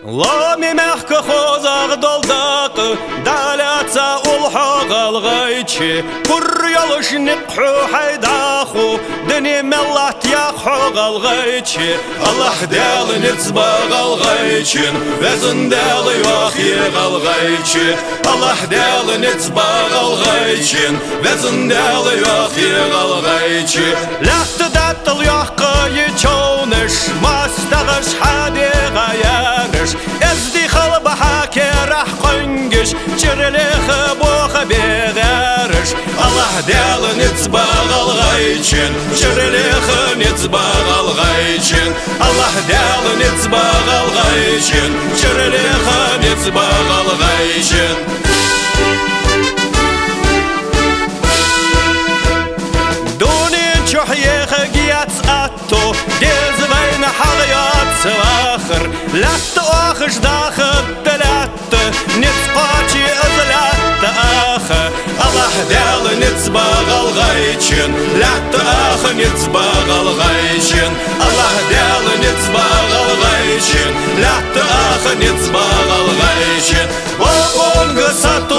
Lami mehke khozaq doldaq Dalatsa ulhaq alğayçı Kur yalış nitxu haydaxu Dini mellat yaxu alğayçı Allah del nitzbaq alğayçın Vezin del yoxyq alğayçı Allah del nitzbaq alğayçın Vezin del yoxyq alğayçı Lahtı datıl yoxqayı çoğnış Mastağış hadi gayarış Ezdi xalba hakirah qıngish Çirilik buqa beğerish Allah del nitzbaq alğayçın Çirilik nitzbaq alğayçın Allah del nitzbaq alğayçın Çirilik nitzbaq alğayçın Dunin çuhyıq giyats atto Dezveyn hağyat sıvaxır Lattı oxış daxı dilattı Nitzqaçı ızlattı axı Allah del nitzbaq alğayçın Lattı axı nitzbaq alğayçın Allah del nitzbaq alğayçın Lattı axı nitzbaq alğayçın O onғы satı